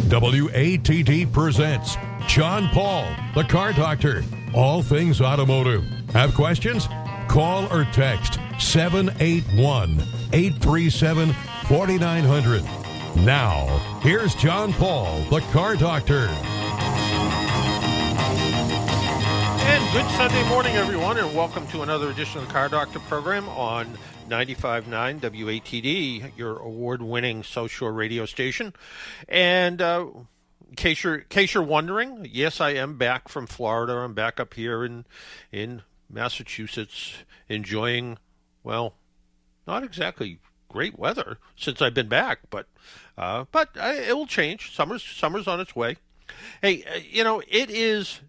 WATD presents John Paul, the Car Doctor. All things automotive. Have questions? Call or text 781-837-4900. Now, here's John Paul, the Car Doctor. And good Sunday morning, everyone, and welcome to another edition of the Car Doctor program on 95.9 WATD, your award-winning South Shore radio station. And in case you're wondering, yes, I am back from Florida. I'm back up here in Massachusetts, enjoying, well, not exactly great weather since I've been back, but it will change. Summer's on its way. Hey, it is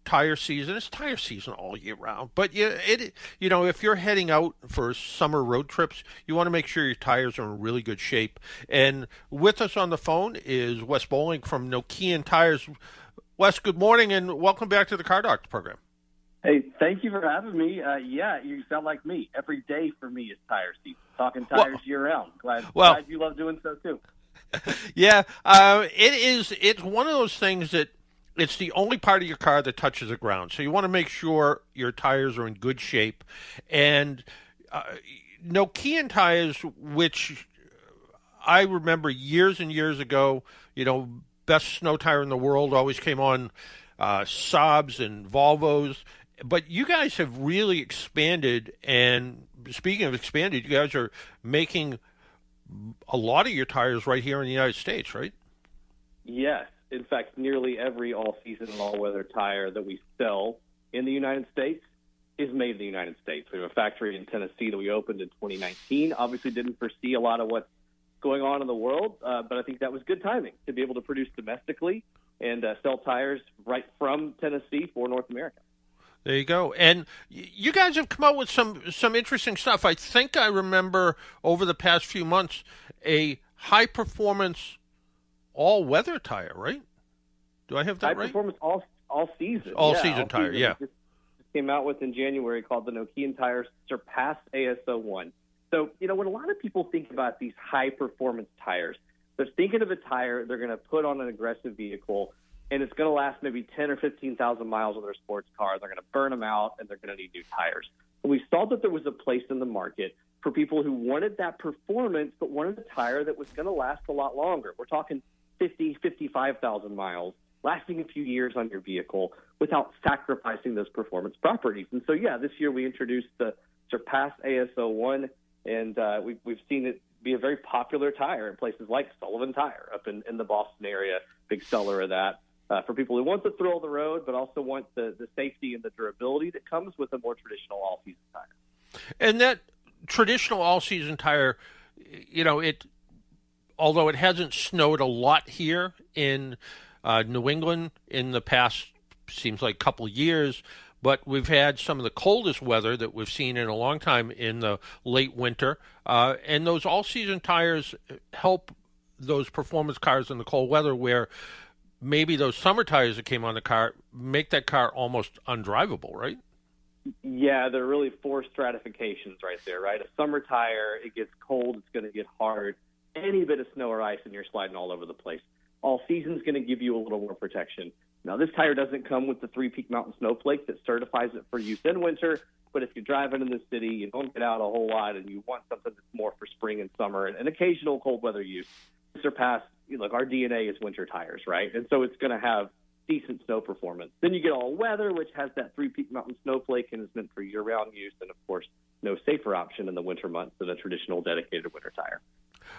tire season. It's tire season all year round. But if you're heading out for summer road trips, you want to make sure your tires are in really good shape. And with us on the phone is Wes Boling from Nokian Tyres. Wes, good morning and welcome back to the Car Doctor program. Hey, thank you for having me. You sound like me. Every day for me is tire season. Talking tires year round. Glad you love doing so too. Yeah, it's one of those things that it's the only part of your car that touches the ground. So you want to make sure your tires are in good shape. And Nokian tires, which I remember years and years ago, best snow tire in the world, always came on Saabs and Volvos. But you guys have really expanded. And speaking of expanded, you guys are making a lot of your tires right here in the United States, right? Yes. In fact, nearly every all-season and all-weather tire that we sell in the United States is made in the United States. We have a factory in Tennessee that we opened in 2019. Obviously didn't foresee a lot of what's going on in the world, but I think that was good timing to be able to produce domestically and sell tires right from Tennessee for North America. There you go. And you guys have come out with some interesting stuff. I think I remember over the past few months a high-performance all-weather tire, right? Do I have that right? High-performance all-season. All-season tire, yeah. Just came out with in January called the Nokian Tyres Surpass ASO1. So, when a lot of people think about these high-performance tires, they're thinking of a tire they're going to put on an aggressive vehicle, and it's going to last maybe 10 or 15,000 miles on their sports car. They're going to burn them out, and they're going to need new tires. And we saw that there was a place in the market for people who wanted that performance but wanted a tire that was going to last a lot longer. We're talking 50, 55,000 miles, lasting a few years on your vehicle without sacrificing those performance properties. And so, this year we introduced the Surpass ASO1, and we've seen it be a very popular tire in places like Sullivan Tire up in the Boston area, big seller of that, for people who want the thrill of the road but also want the safety and the durability that comes with a more traditional all-season tire. And that traditional all-season tire, although it hasn't snowed a lot here in New England in the past, seems like couple years, but we've had some of the coldest weather that we've seen in a long time in the late winter. And those all-season tires help those performance cars in the cold weather where maybe those summer tires that came on the car make that car almost undrivable, right? Yeah, there are really four stratifications right there, right? A summer tire, it gets cold, it's going to get hard. Any bit of snow or ice and you're sliding all over the place. All season's going to give you a little more protection. Now, this tire doesn't come with the three-peak mountain snowflake that certifies it for use in winter, but if you're driving in the city, you don't get out a whole lot, and you want something that's more for spring and summer and occasional cold weather use, Surpass, our DNA is winter tires, right? And so it's going to have decent snow performance. Then you get all weather, which has that three-peak mountain snowflake and is meant for year-round use, and of course, no safer option in the winter months than a traditional dedicated winter tire.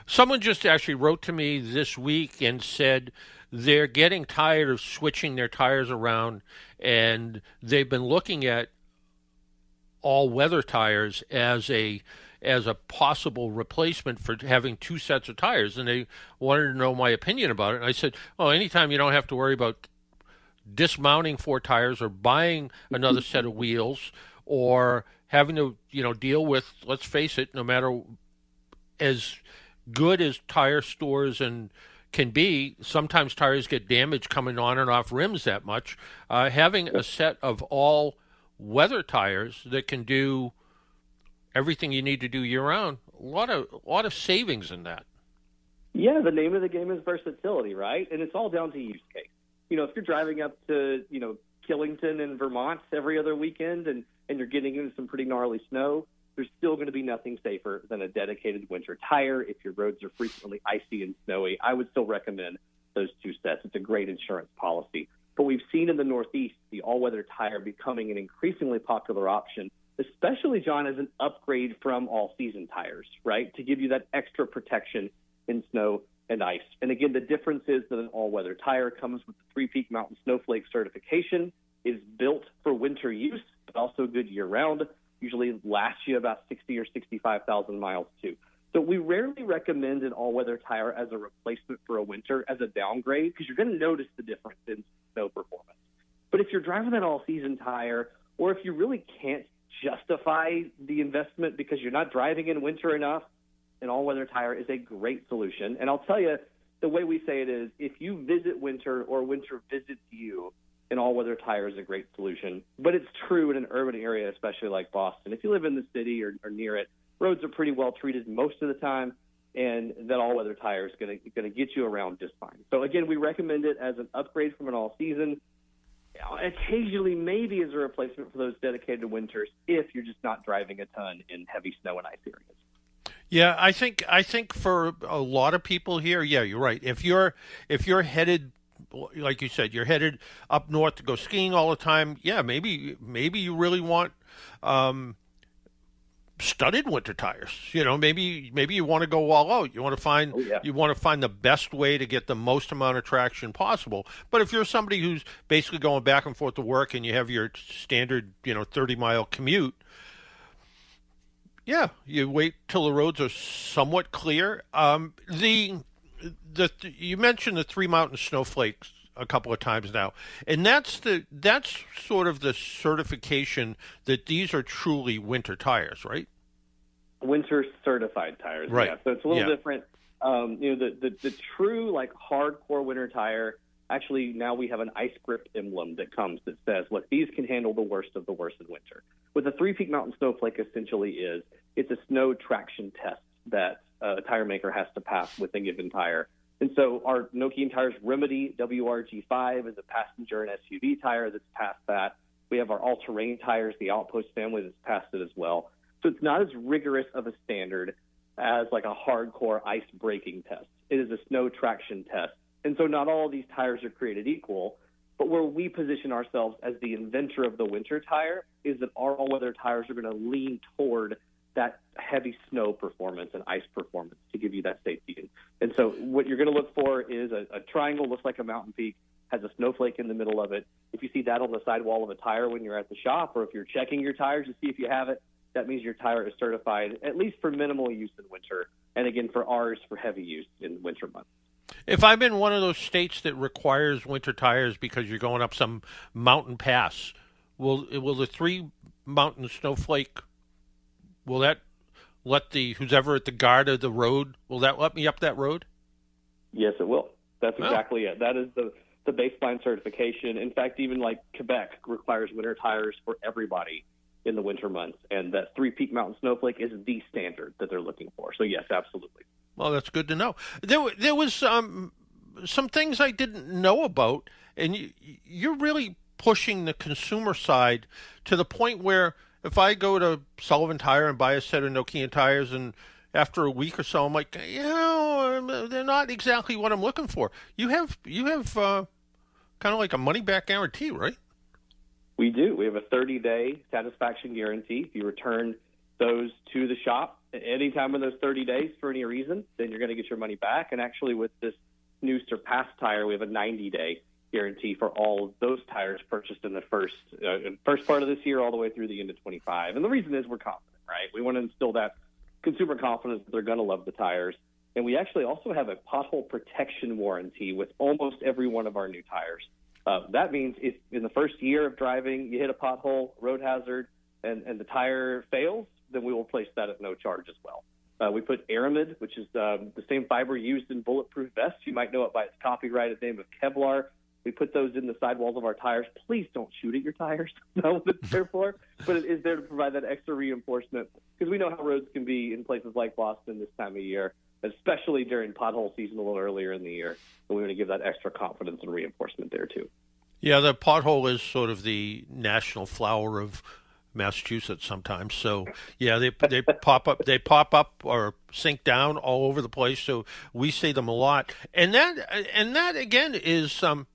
Someone just actually wrote to me this week and said they're getting tired of switching their tires around, and they've been looking at all-weather tires as a possible replacement for having two sets of tires, and they wanted to know my opinion about it. And I said, anytime you don't have to worry about dismounting four tires or buying another set of wheels or having to, deal with, let's face it, no matter as good as tire stores and can be, sometimes tires get damaged coming on and off rims that much. Having a set of all weather tires that can do everything you need to do year round, a lot of savings in that. Yeah, the name of the game is versatility, right? And it's all down to use case. If you're driving up to, Killington in Vermont every other weekend and you're getting into some pretty gnarly snow, there's still going to be nothing safer than a dedicated winter tire. If your roads are frequently icy and snowy, I would still recommend those two sets. It's a great insurance policy. But we've seen in the Northeast the all-weather tire becoming an increasingly popular option, especially, John, as an upgrade from all-season tires, right, to give you that extra protection in snow and ice. And again, the difference is that an all-weather tire comes with the Three Peak Mountain Snowflake certification, is built for winter use, but also good year-round, usually lasts you about 60 or 65,000 miles too. So we rarely recommend an all-weather tire as a replacement for a winter, as a downgrade, because you're going to notice the difference in snow performance. But if you're driving that all-season tire, or if you really can't justify the investment because you're not driving in winter enough, an all-weather tire is a great solution. And I'll tell you, the way we say it is, if you visit winter or winter visits you, an all-weather tire is a great solution. But it's true in an urban area, especially like Boston. If you live in the city or near it, roads are pretty well treated most of the time, and that all-weather tire is going to get you around just fine. So, again, we recommend it as an upgrade from an all-season, occasionally maybe as a replacement for those dedicated winters if you're just not driving a ton in heavy snow and ice areas. Yeah, I think for a lot of people here, yeah, you're right. If you're headed, like you said, you're headed up north to go skiing all the time, yeah, maybe you really want studded winter tires. Maybe you want to go all out. You want to find the best way to get the most amount of traction possible. But if you're somebody who's basically going back and forth to work and you have your standard 30-mile commute, yeah, you wait till the roads are somewhat clear. You mentioned the Three Mountain Snowflakes a couple of times now, and that's sort of the certification that these are truly winter tires, right? Winter certified tires, right? Yeah. So it's a little different. The true hardcore winter tire. Actually, now we have an ice grip emblem that comes that says, look, these can handle the worst of the worst in winter. What the Three Peak Mountain Snowflake essentially is, it's a snow traction test that a tire maker has to pass with a given tire. And so our Nokian Tires Remedy WRG5 is a passenger and SUV tire that's passed that. We have our all-terrain tires, the Outpost family, that's passed it as well. So it's not as rigorous of a standard as a hardcore ice braking test. It is a snow traction test. And so not all of these tires are created equal, but where we position ourselves as the inventor of the winter tire is that our all-weather tires are going to lean toward that heavy snow performance and ice performance to give you that safety. And so what you're going to look for is a triangle, looks like a mountain peak, has a snowflake in the middle of it. If you see that on the sidewall of a tire when you're at the shop, or if you're checking your tires to see if you have it, that means your tire is certified, at least for minimal use in winter, and again, for ours, for heavy use in winter months. If I'm in one of those states that requires winter tires because you're going up some mountain pass, will the Three Mountain Snowflake, will that let who's ever at the guard of the road, will that let me up that road? Yes, it will. That's exactly it. That is the baseline certification. In fact, even Quebec requires winter tires for everybody in the winter months, and that Three Peak Mountain Snowflake is the standard that they're looking for. So yes, absolutely. Well, that's good to know. There was some things I didn't know about, and you're really pushing the consumer side to the point where if I go to Sullivan Tire and buy a set of Nokian tires, and after a week or so, I'm like, they're not exactly what I'm looking for. You have kind of like a money-back guarantee, right? We do. We have a 30-day satisfaction guarantee. If you return those to the shop any time in those 30 days for any reason, then you're going to get your money back. And actually, with this new Surpass tire, we have a 90-day guarantee for all of those tires purchased in the first part of this year all the way through the end of 25. And the reason is we're confident, right? We want to instill that consumer confidence that they're going to love the tires. And we actually also have a pothole protection warranty with almost every one of our new tires. That means if in the first year of driving you hit a pothole, road hazard, and the tire fails, then we will replace that at no charge as well. We put Aramid, which is the same fiber used in bulletproof vests. You might know it by its copyrighted name of Kevlar. We put those in the sidewalls of our tires. Please don't shoot at your tires. That's what it's there for. But it is there to provide that extra reinforcement because we know how roads can be in places like Boston this time of year. especially during pothole season a little earlier in the year. So we want to give that extra confidence and reinforcement there too. Yeah, the pothole is sort of the national flower of Massachusetts sometimes. So yeah, they pop up or sink down all over the place. So we see them a lot, and that again is something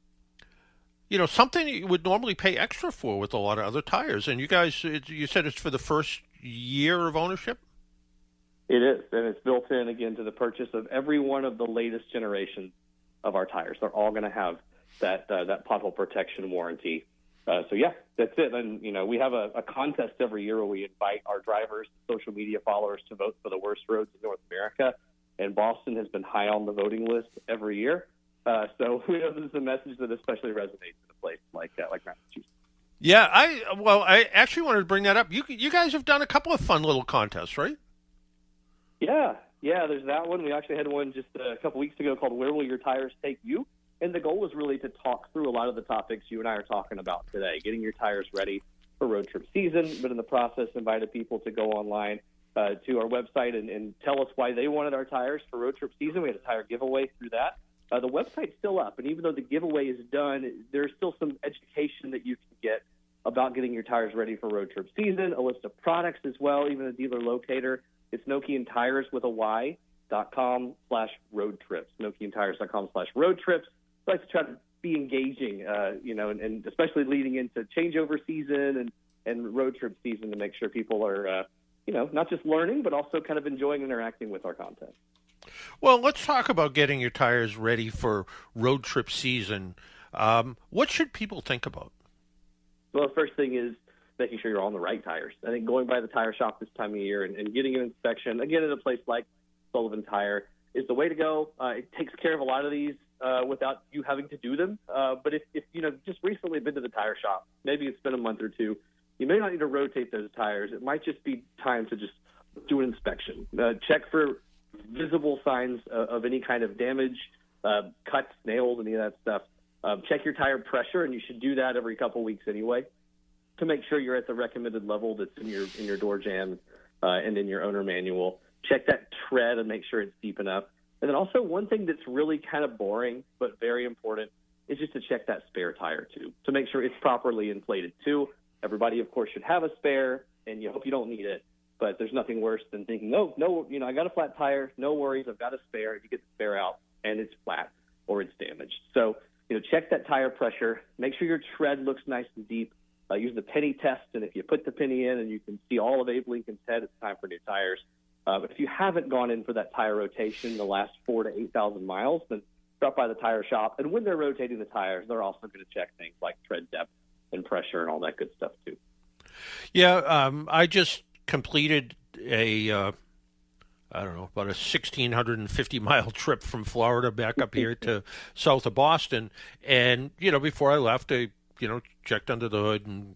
you would normally pay extra for with a lot of other tires. And you guys, you said it's for the first year of ownership. It is, and it's built in again to the purchase of every one of the latest generations of our tires. They're all going to have that pothole protection warranty. So yeah, that's it. And we have a contest every year where we invite our drivers, social media followers, to vote for the worst roads in North America. And Boston has been high on the voting list every year. So we know this is a message that especially resonates in a place like Massachusetts. Yeah, I actually wanted to bring that up. You guys have done a couple of fun little contests, right? Yeah, there's that one. We actually had one just a couple weeks ago called "Where Will Your Tires Take You?" And the goal was really to talk through a lot of the topics you and I are talking about today, getting your tires ready for road trip season, but in the process invited people to go online to our website and tell us why they wanted our tires for road trip season. We had a tire giveaway through that. The website's still up, and even though the giveaway is done, there's still some education that you can get about getting your tires ready for road trip season, a list of products as well, even a dealer locator. It's Nokian Tyres with a Y.com/road trips, NokianTires.com/road trips. I like to try to be engaging, and especially leading into changeover season and road trip season to make sure people are, not just learning, but also kind of enjoying interacting with our content. Well, let's talk about getting your tires ready for road trip season. What should people think about? Well, the first thing is making sure you're on the right tires. I think going by the tire shop this time of year and getting an inspection, again, at a place like Sullivan Tire, is the way to go. It takes care of a lot of these without you having to do them. But if just recently been to the tire shop, maybe it's been a month or two, you may not need to rotate those tires. It might just be time to just do an inspection. Check for visible signs of any kind of damage, cuts, nails, any of that stuff. Check your tire pressure, and you should do that every couple weeks anyway, to make sure you're at the recommended level that's in your door jam and in your owner manual. Check that tread and make sure it's deep enough. And then also one thing that's really kind of boring but very important is just to check that spare tire too, to make sure it's properly inflated too. Everybody, of course, should have a spare, and you hope you don't need it. But there's nothing worse than thinking, no, I got a flat tire, no worries, I've got a spare. You get the spare out, and it's flat or it's damaged. So, check that tire pressure. Make sure your tread looks nice and deep. Use the penny test, and if you put the penny in and you can see all of Abe Lincoln's head, it's time for new tires. But if you haven't gone in for that tire rotation the last 4,000 to 8,000 miles, then stop by the tire shop. And when they're rotating the tires, they're also going to check things like tread depth and pressure and all that good stuff too. Yeah, I just completed about a 1,650 mile trip from Florida back up here to south of Boston. And, before I left, I, checked under the hood and,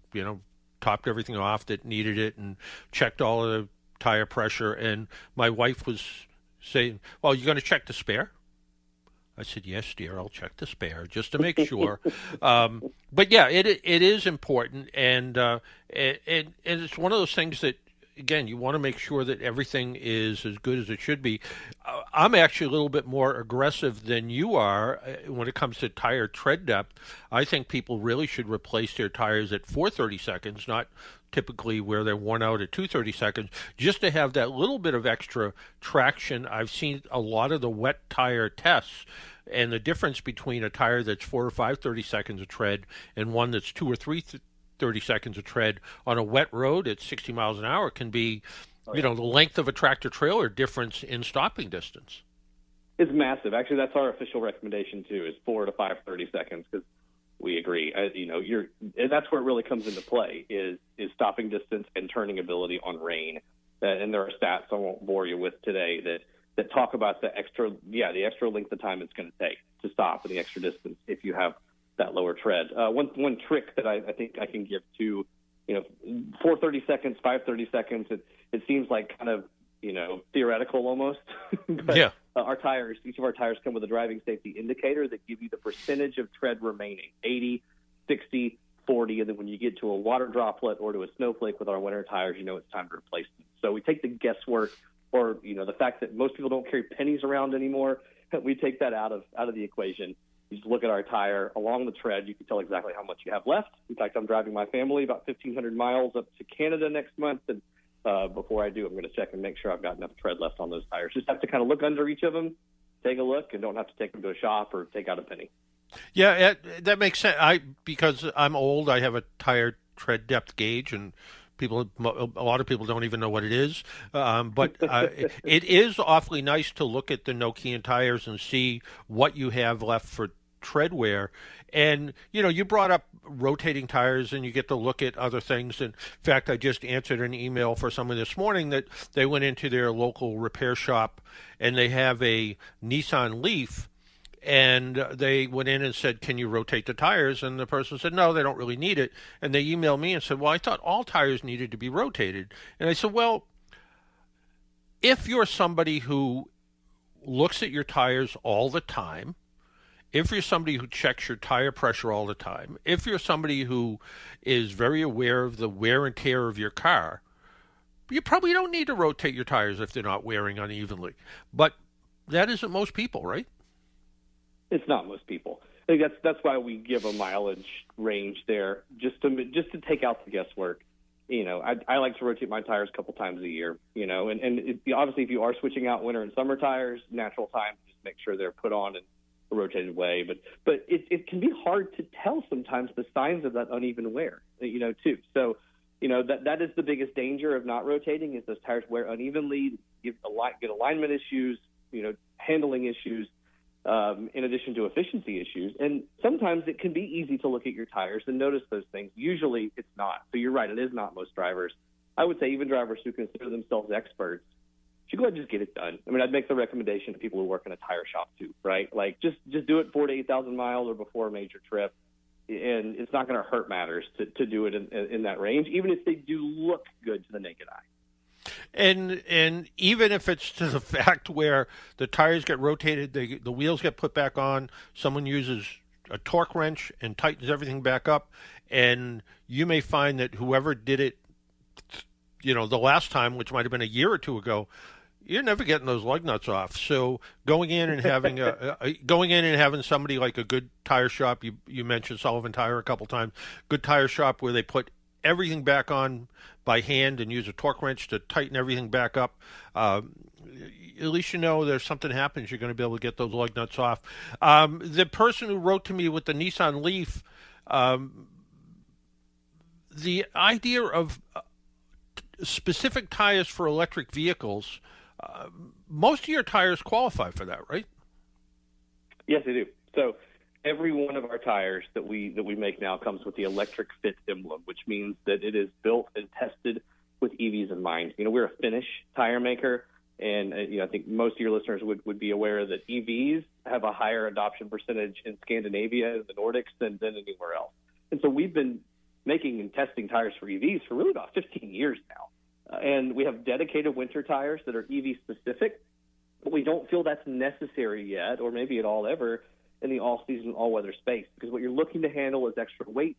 topped everything off that needed it and checked all of the tire pressure. And my wife was saying, well, you're going to check the spare? I said, yes, dear, I'll check the spare just to make sure. But yeah, it is important. And it's one of those things that, again, you want to make sure that everything is as good as it should be. I'm actually a little bit more aggressive than you are when it comes to tire tread depth. I think people really should replace their tires at 430 seconds, not typically where they're worn out at 230 seconds, just to have that little bit of extra traction. I've seen a lot of the wet tire tests, and the difference between a tire that's 4 or 530 seconds of tread and one that's 2 or 3 30 seconds of tread on a wet road at 60 miles an hour can be, the length of a tractor trailer difference in stopping distance. It's massive. Actually, that's our official recommendation too, is 4 to 530 seconds, because we agree. And that's where it really comes into play is stopping distance and turning ability on rain. And there are stats I won't bore you with today that talk about the extra length of time it's going to take to stop and the extra distance if you have that lower tread. One trick that I think I can give to, 430 seconds, 530 seconds, it seems like kind of, theoretical almost. But yeah. Each of our tires come with a driving safety indicator that give you the percentage of tread remaining, 80, 60, 40, and then when you get to a water droplet or to a snowflake with our winter tires, it's time to replace them. So we take the guesswork or the fact that most people don't carry pennies around anymore. We take that out of the equation. You just look at our tire along the tread. You can tell exactly how much you have left. In fact, I'm driving my family about 1,500 miles up to Canada next month, and before I do, I'm going to check and make sure I've got enough tread left on those tires. Just have to kind of look under each of them, take a look, and don't have to take them to a shop or take out a penny. Yeah, that makes sense. Because I'm old, I have a tire tread depth gauge, and a lot of people don't even know what it is. But it is awfully nice to look at the Nokian tires and see what you have left for tread wear. And, you brought up rotating tires, and you get to look at other things. In fact, I just answered an email for someone this morning that they went into their local repair shop, and they have a Nissan Leaf, and they went in and said, can you rotate the tires? And the person said, no, they don't really need it. And they emailed me and said, well, I thought all tires needed to be rotated. And I said, well, if you're somebody who looks at your tires all the time, if you're somebody who checks your tire pressure all the time, if you're somebody who is very aware of the wear and tear of your car, you probably don't need to rotate your tires if they're not wearing unevenly. But that isn't most people, right? It's not most people. I think that's why we give a mileage range there, just to take out the guesswork. I like to rotate my tires a couple times a year. Obviously, if you are switching out winter and summer tires, natural time, just make sure they're put on in a rotated way. But it can be hard to tell sometimes the signs of that uneven wear, too. So, that is the biggest danger of not rotating, is those tires wear unevenly, get alignment issues, handling issues. In addition to efficiency issues. And sometimes it can be easy to look at your tires and notice those things. Usually it's not. So you're right, it is not most drivers. I would say even drivers who consider themselves experts should go ahead and just get it done. I mean, I'd make the recommendation to people who work in a tire shop too, right? Like just do it 4,000 to 8,000 miles or before a major trip. And it's not going to hurt matters to do it in that range, even if they do look good to the naked eye. And even if it's to the fact where the tires get rotated, the wheels get put back on, someone uses a torque wrench and tightens everything back up, and you may find that whoever did it, the last time, which might have been a year or two ago, you're never getting those lug nuts off. So going in and having somebody like a good tire shop, you mentioned Sullivan Tire a couple times, good tire shop where they put everything back on by hand and use a torque wrench to tighten everything back up. At least there's something happens, you're going to be able to get those lug nuts off. The person who wrote to me with the Nissan Leaf, the idea of specific tires for electric vehicles, most of your tires qualify for that, right? Yes, they do. So every one of our tires that we make now comes with the electric fit emblem, which means that it is built and tested with EVs in mind. We're a Finnish tire maker, and I think most of your listeners would be aware that EVs have a higher adoption percentage in Scandinavia and the Nordics than anywhere else. And so we've been making and testing tires for EVs for really about 15 years now. And we have dedicated winter tires that are EV specific, but we don't feel that's necessary yet, or maybe at all ever, in the all-season, all-weather space, because what you're looking to handle is extra weight,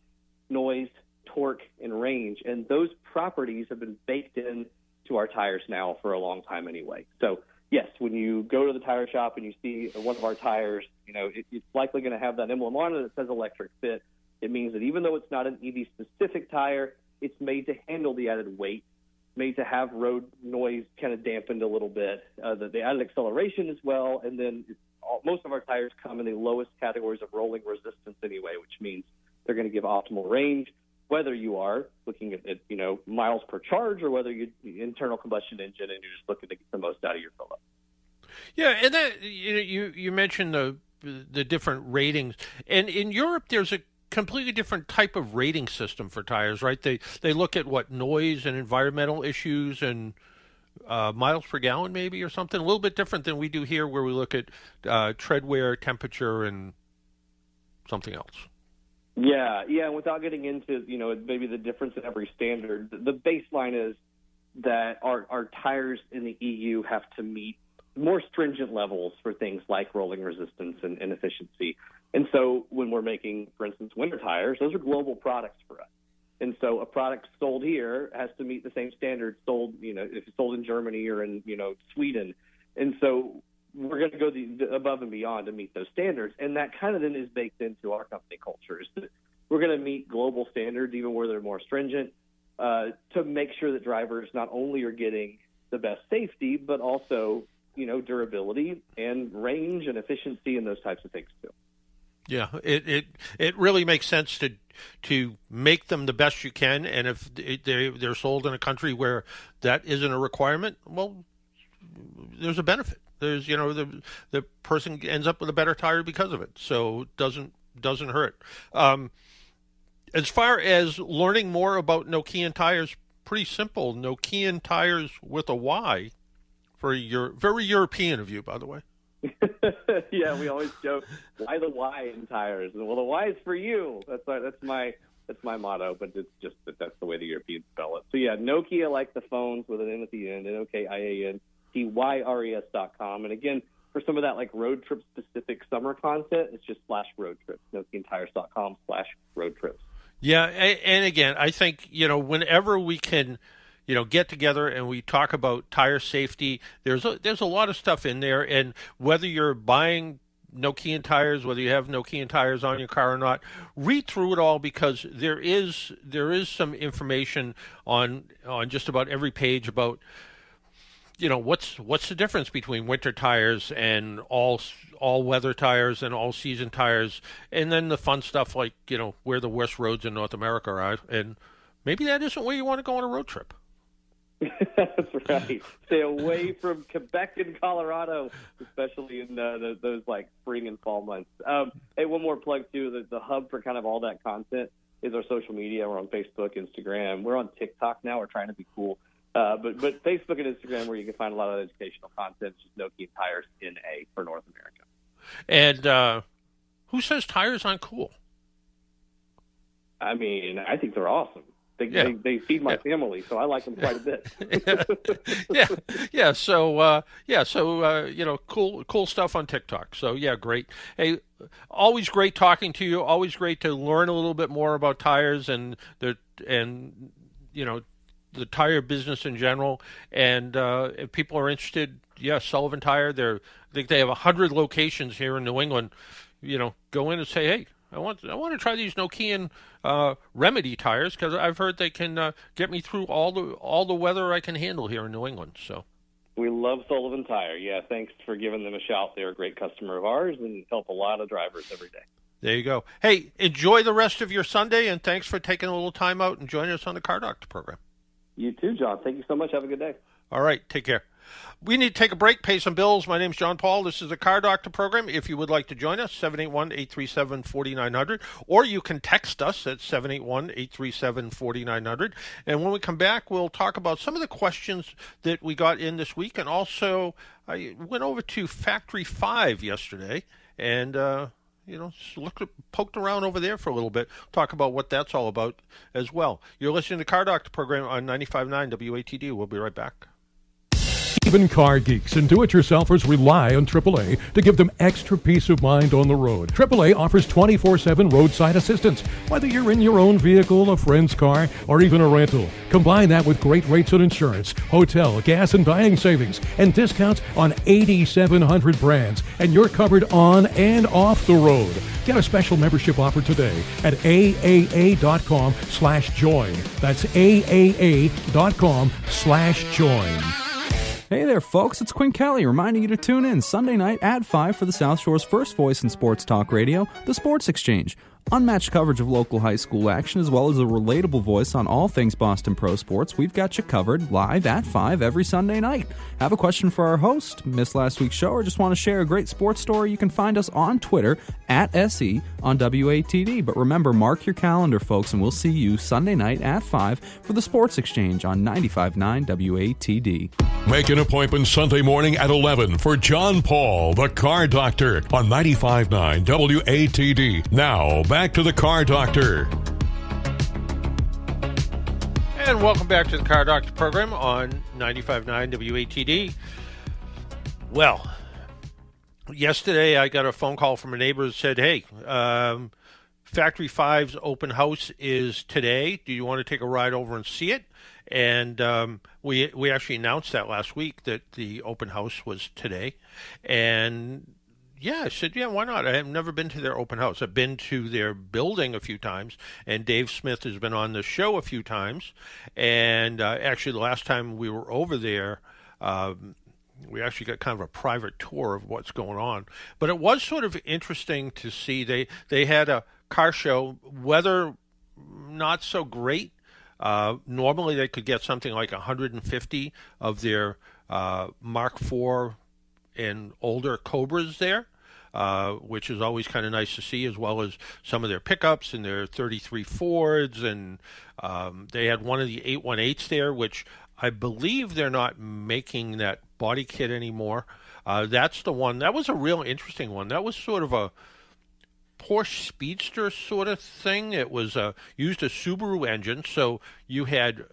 noise, torque, and range, and those properties have been baked in to our tires now for a long time anyway. So, yes, when you go to the tire shop and you see one of our tires, it's likely going to have that emblem on it that says electric fit. It means that even though it's not an EV-specific tire, it's made to handle the added weight, made to have road noise kind of dampened a little bit, the added acceleration as well, and then most of our tires come in the lowest categories of rolling resistance anyway, which means they're going to give optimal range, whether you are looking at miles per charge or whether you're internal combustion engine and you're just looking to get the most out of your fill-up. Yeah, and that you mentioned the different ratings, and in Europe there's a completely different type of rating system for tires, right? They look at what noise and environmental issues and miles per gallon maybe, or something a little bit different than we do here, where we look at tread wear, temperature, and something else. Yeah. Without getting into maybe the difference in every standard, the baseline is that our tires in the EU have to meet more stringent levels for things like rolling resistance and efficiency. And so when we're making, for instance, winter tires, those are global products for us. And so a product sold here has to meet the same standards sold, if it's sold in Germany or in, Sweden. And so we're going to go above and beyond to meet those standards. And that kind of then is baked into our company culture, is that we're going to meet global standards, even where they're more stringent, to make sure that drivers not only are getting the best safety, but also, durability and range and efficiency and those types of things too. Yeah, it really makes sense to make them the best you can, and if they're sold in a country where that isn't a requirement, well, there's a benefit. There's the person ends up with a better tire because of it, so it doesn't hurt. As far as learning more about Nokian tires, pretty simple. Nokian tires with a Y, for very European of you, by the way. Yeah, we always joke, why the Y in tires? Well, the Y is for you. That's my motto, but it's just that's the way the Europeans spell it. So yeah, Nokia, like the phones, with an N at the end, NOKIAN-TYRES.com. And again, for some of that like road trip specific summer content, it's just /road trips, NokianTires.com/road trips. Yeah, and again, I think whenever we can get together and we talk about tire safety, there's a lot of stuff in there, and whether you're buying Nokian tires, whether you have Nokian tires on your car or not, read through it all, because there is some information on just about every page about what's the difference between winter tires and all weather tires and all season tires, and then the fun stuff like where the worst roads in North America are, and maybe that isn't where you want to go on a road trip. That's right. Stay away from Quebec and Colorado, especially in those like spring and fall months. Hey, one more plug too. The hub for kind of all that content is our social media. We're on Facebook, Instagram. We're on TikTok now. We're trying to be cool. But Facebook and Instagram, where you can find a lot of educational content, just Nokian Tires NA for North America. And who says tires aren't cool? I mean, I think they're awesome. They feed my family, so I like them quite a bit. Yeah. So cool stuff on TikTok. So yeah, great. Hey, always great talking to you. Always great to learn a little bit more about tires and the tire business in general. And if people are interested, Sullivan Tire. I think they have 100 locations here in New England. Go in and say, hey, I want to try these Nokian Remedy tires, because I've heard they can get me through all the weather I can handle here in New England. So we love Sullivan Tire. Yeah, thanks for giving them a shout. They're a great customer of ours and help a lot of drivers every day. There you go. Hey, enjoy the rest of your Sunday, and thanks for taking a little time out and joining us on the Car Doctor program. You too, John. Thank you so much. Have a good day. All right, take care. We need to take a break, pay some bills. My name's John Paul. This is the Car Doctor program. If you would like to join us, 781-837-4900, or you can text us at 781-837-4900. And when we come back, we'll talk about some of the questions that we got in this week. And also, I went over to Factory 5 yesterday and poked around over there for a little bit, talk about what that's all about as well. You're listening to Car Doctor program on 95.9 WATD. We'll be right back. Even car geeks and do-it-yourselfers rely on AAA to give them extra peace of mind on the road. AAA offers 24/7 roadside assistance, whether you're in your own vehicle, a friend's car, or even a rental. Combine that with great rates on insurance, hotel, gas, and dining savings, and discounts on 8,700 brands, and you're covered on and off the road. Get a special membership offer today at AAA.com/join. That's AAA.com/join. Hey there, folks. It's Quinn Kelly reminding you to tune in Sunday night at 5 for the South Shore's first voice in sports talk radio, The Sports Exchange. Unmatched coverage of local high school action, as well as a relatable voice on all things Boston Pro Sports. We've got you covered live at 5 every Sunday night. Have a question for our host, missed last week's show, or just want to share a great sports story? You can find us on Twitter at SE on WATD. But remember, mark your calendar, folks, and we'll see you Sunday night at 5 for the Sports Exchange on 95.9 WATD. Make an appointment Sunday morning at 11 for John Paul, the Car Doctor, on 95.9 WATD. Now, back to the Car Doctor. And welcome back to the Car Doctor program on 95.9 WATD. Well, yesterday I got a phone call from a neighbor who said, hey, Factory Five's open house is today. Do you want to take a ride over and see it? And we actually announced that last week that the open house was today. And yeah, I said, yeah, why not? I have never been to their open house. I've been to their building a few times, and Dave Smith has been on the show a few times. And actually, the last time we were over there, we actually got kind of a private tour of what's going on. But it was sort of interesting to see. They had a car show, weather not so great. Normally they could get something like 150 of their Mark IV and older Cobras there, which is always kind of nice to see, as well as some of their pickups and their 33 Fords. And they had one of the 818s there, which I believe they're not making that body kit anymore. That's the one. That was a real interesting one. That was sort of a Porsche Speedster sort of thing. It was used a Subaru engine, so you had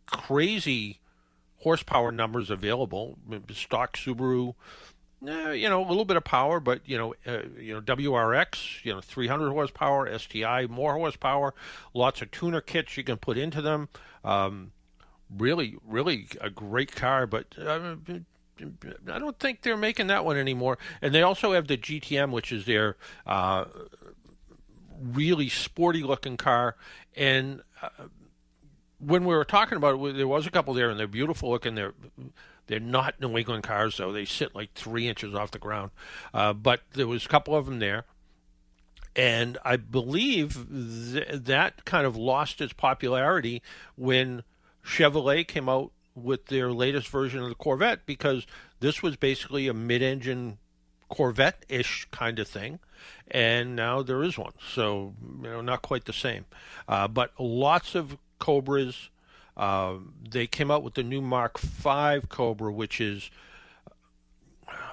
crazy horsepower numbers available. Stock Subaru, a little bit of power, but WRX, 300 horsepower, STI more horsepower, lots of tuner kits you can put into them. Really, really a great car, but I don't think they're making that one anymore. And they also have the GTM, which is their really sporty-looking car. And when we were talking about it, there was a couple there, and they're beautiful looking. They're not New England cars, though. They sit like 3 inches off the ground. But there was a couple of them there. And I believe that kind of lost its popularity when Chevrolet came out with their latest version of the Corvette, because this was basically a mid-engine Corvette-ish kind of thing, and now there is one. So, not quite the same. But lots of Cobras. They came out with the new Mark V Cobra, which is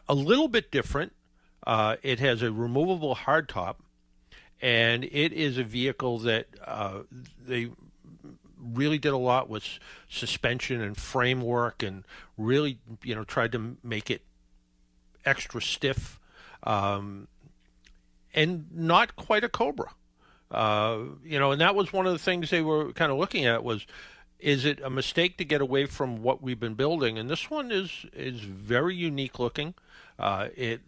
a little bit different. It has a removable hardtop, and it is a vehicle that they really did a lot with suspension and framework, and really, tried to make it extra stiff, and not quite a Cobra. And that was one of the things they were kind of looking at was, is it a mistake to get away from what we've been building? And this one is very unique looking. The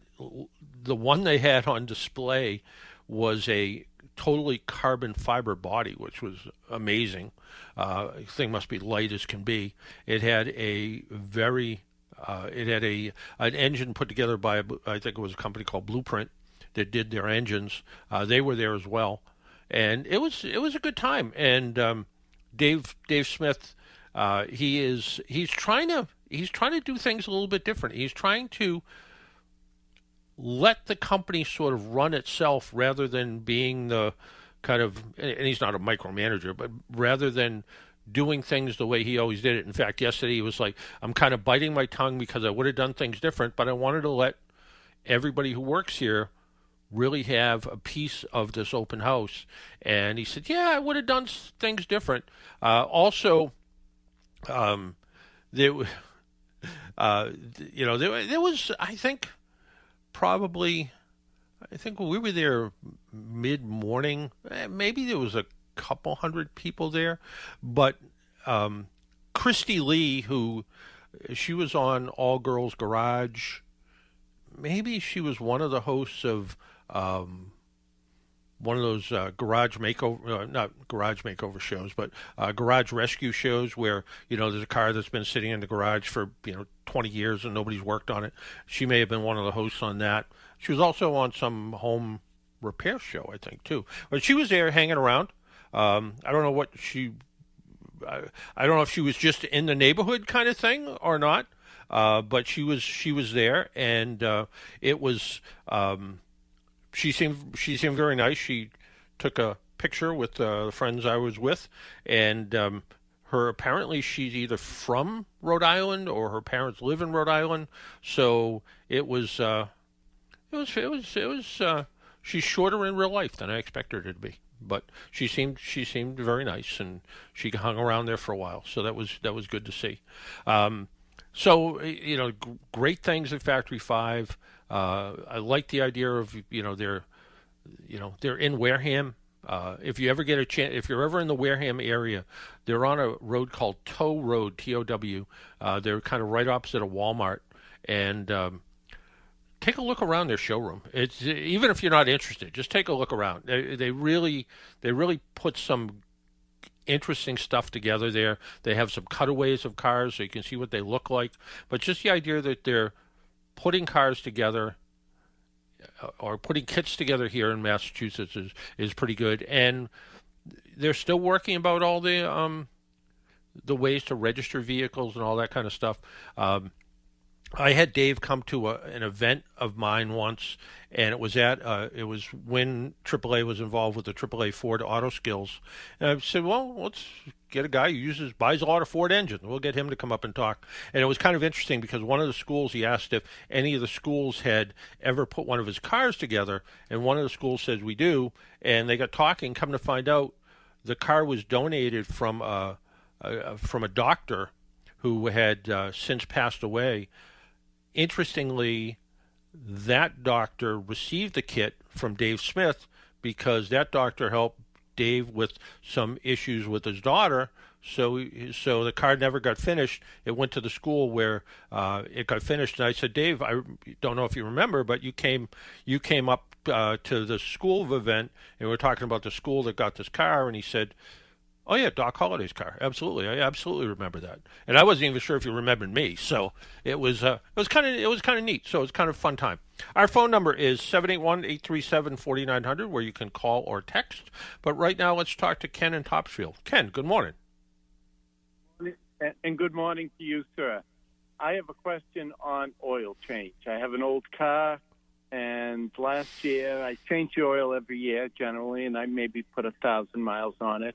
one they had on display was a totally carbon fiber body, which was amazing. Thing must be light as can be. It had an engine put together by, I think it was a company called Blueprint that did their engines. They were there as well, and it was a good time. And Dave Smith, he's trying to do things a little bit different. He's trying to let the company sort of run itself rather than being the kind of, and he's not a micromanager, but rather than doing things the way he always did it. In fact, yesterday he was like, I'm kind of biting my tongue because I would have done things different, but I wanted to let everybody who works here really have a piece of this open house. And he said, yeah, I would have done things different. Also, there was, I think when we were there mid-morning, maybe there was a couple hundred people there, but Christy Lee, she was on All Girls Garage. Maybe she was one of the hosts of one of those garage makeover, not garage makeover shows, but garage rescue shows where, there's a car that's been sitting in the garage for, 20 years and nobody's worked on it. She may have been one of the hosts on that. She was also on some home repair show, I think, too. But she was there hanging around. I don't know what I don't know if she was just in the neighborhood kind of thing or not. But she was there, and it was. She seemed very nice. She took a picture with the friends I was with, and apparently she's either from Rhode Island or her parents live in Rhode Island. So it was. She's shorter in real life than I expected her to be, but she seemed very nice, and she hung around there for a while. So that was good to see. So, great things at Factory 5. I like the idea of, they're in Wareham, If you ever get a chance, if you're ever in the Wareham area, they're on a road called Tow Road, Tow. They're kind of right opposite of Walmart, and take a look around their showroom. It's even if you're not interested, just take a look around. They really put some interesting stuff together there. They have some cutaways of cars so you can see what they look like. But just the idea that they're putting cars together or putting kits together here in Massachusetts is pretty good. And they're still working about all the ways to register vehicles and all that kind of stuff. I had Dave come to an event of mine once, and it was when AAA was involved with the AAA Ford Auto Skills. And I said, well, let's get a guy who buys a lot of Ford engines. We'll get him to come up and talk. And it was kind of interesting because one of the schools, he asked if any of the schools had ever put one of his cars together, and one of the schools says we do. And they got talking, come to find out the car was donated from a doctor who had since passed away. Interestingly, that doctor received the kit from Dave Smith because that doctor helped Dave with some issues with his daughter. So the car never got finished. It went to the school where it got finished. And I said, Dave, I don't know if you remember, but you came up to the school event, and we were talking about the school that got this car. And he said, oh yeah, Doc Holliday's car. Absolutely, I absolutely remember that. And I wasn't even sure if you remembered me. So it was kind of neat. So it was kind of a fun time. Our phone number is 781-837-4900, where you can call or text. But right now, let's talk to Ken in Topsfield. Ken, good morning. And good morning to you, sir. I have a question on oil change. I have an old car, and last year I change the oil every year generally, and I maybe put 1,000 miles on it.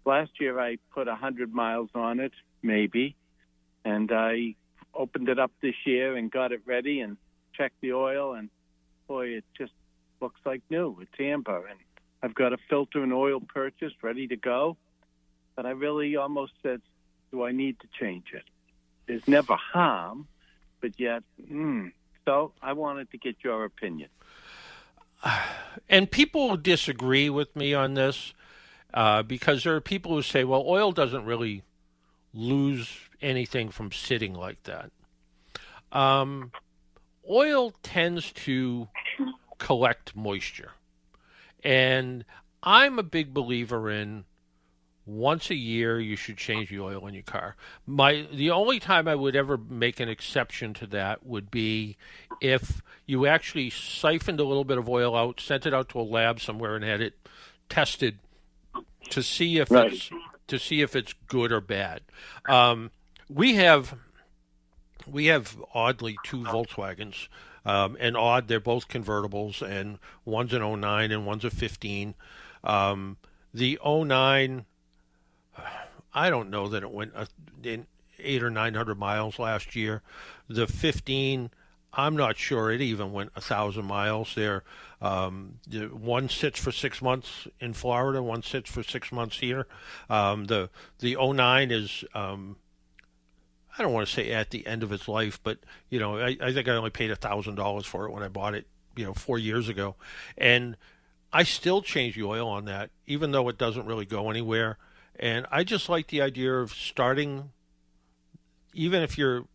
Last year I put 100 miles on it, maybe, and I opened it up this year and got it ready and checked the oil, and boy, it just looks like new. It's amber, and I've got a filter and oil purchased, ready to go, but I really almost said, do I need to change it? There's never harm, but yet, so I wanted to get your opinion. And people disagree with me on this. Because there are people who say, well, oil doesn't really lose anything from sitting like that. Oil tends to collect moisture. And I'm a big believer in once a year you should change the oil in your car. The only time I would ever make an exception to that would be if you actually siphoned a little bit of oil out, sent it out to a lab somewhere and had it tested to see if it's good or bad. We have oddly two Volkswagens, and they're both convertibles, and one's an 09 and one's a 15. The 09, I don't know that it went in 800 or 900 miles last year. The 15, I'm not sure it even went 1,000 miles there. One sits for 6 months in Florida, one sits for 6 months here. The 09 is, I don't want to say at the end of its life, but I think I only paid $1,000 for it when I bought it, 4 years ago, and I still change the oil on that, even though it doesn't really go anywhere. And I just like the idea of starting, even if you're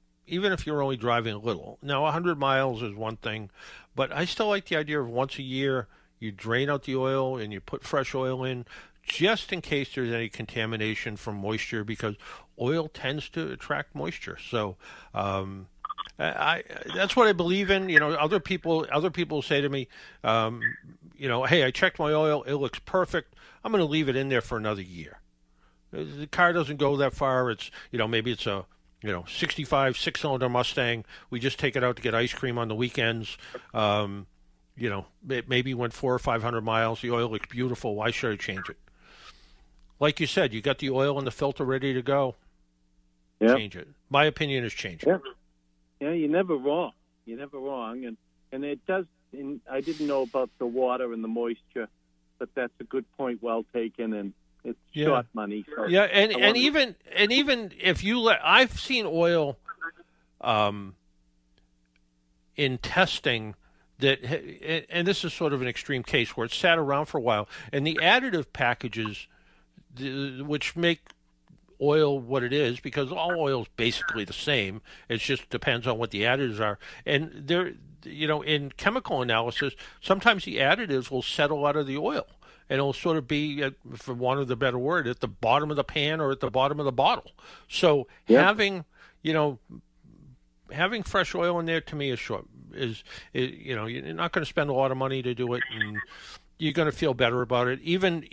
only driving a little. Now, 100 miles is one thing, but I still like the idea of once a year you drain out the oil and you put fresh oil in, just in case there's any contamination from moisture, because oil tends to attract moisture. So that's what I believe in. Other people say to me, hey, I checked my oil, it looks perfect. I'm going to leave it in there for another year. The car doesn't go that far. It's maybe it's a 65 6-cylinder Mustang. We just take it out to get ice cream on the weekends. It maybe went 400 or 500 miles. The oil looks beautiful. Why should I change it? Like you said, you got the oil and the filter ready to go. Yep. Change it. My opinion is change it. Yeah, you're never wrong. You're never wrong. And it does. And I didn't know about the water and the moisture, but that's a good point. Well taken. And it's short money. So and even if you I've seen oil in testing that, and this is sort of an extreme case where it's sat around for a while, and the additive packages, which make oil what it is, because all oil is basically the same. It just depends on what the additives are. And there, in chemical analysis, sometimes the additives will settle out of the oil, and it'll sort of be, for want of the better word, at the bottom of the pan or at the bottom of the bottle. So having fresh oil in there, to me, is you're not going to spend a lot of money to do it, and you're going to feel better about it. Even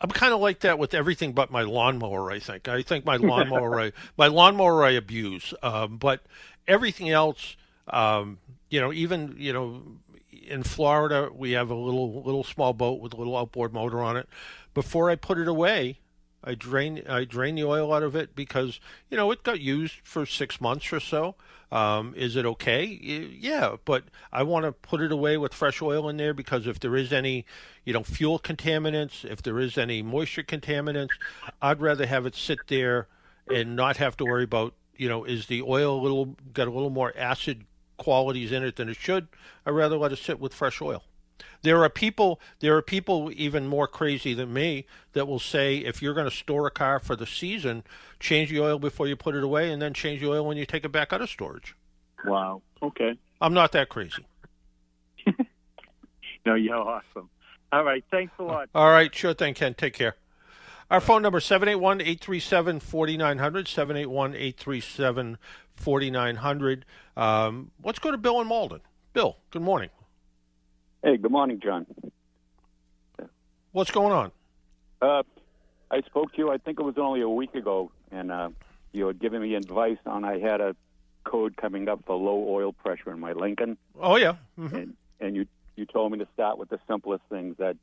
I'm kind of like that with everything but my lawnmower. I think my lawnmower I abuse, but everything else, even in Florida we have a little small boat with a little outboard motor on it. Before I put it away, I drain the oil out of it, because it got used for 6 months or so. Is it okay? Yeah, but I want to put it away with fresh oil in there, because if there is any, fuel contaminants, if there is any moisture contaminants, I'd rather have it sit there and not have to worry about, is the oil got a little more acid qualities in it than it should? I'd rather let it sit with fresh oil. There are people even more crazy than me that will say, if you're going to store a car for the season, change the oil before you put it away, and then change the oil when you take it back out of storage. Wow. Okay. I'm not that crazy. No, you're awesome. All right. Thanks a lot. All right. Sure thing, Ken. Take care. Our phone number is 781-837-4900, 781-837-4900. Let's go to Bill in Malden. Bill, good morning. Hey, good morning, John. What's going on? I spoke to you, I think it was only a week ago, and you had given me advice on I had a code coming up for low oil pressure in my Lincoln. Oh, yeah. Mm-hmm. And you told me to start with the simplest things, that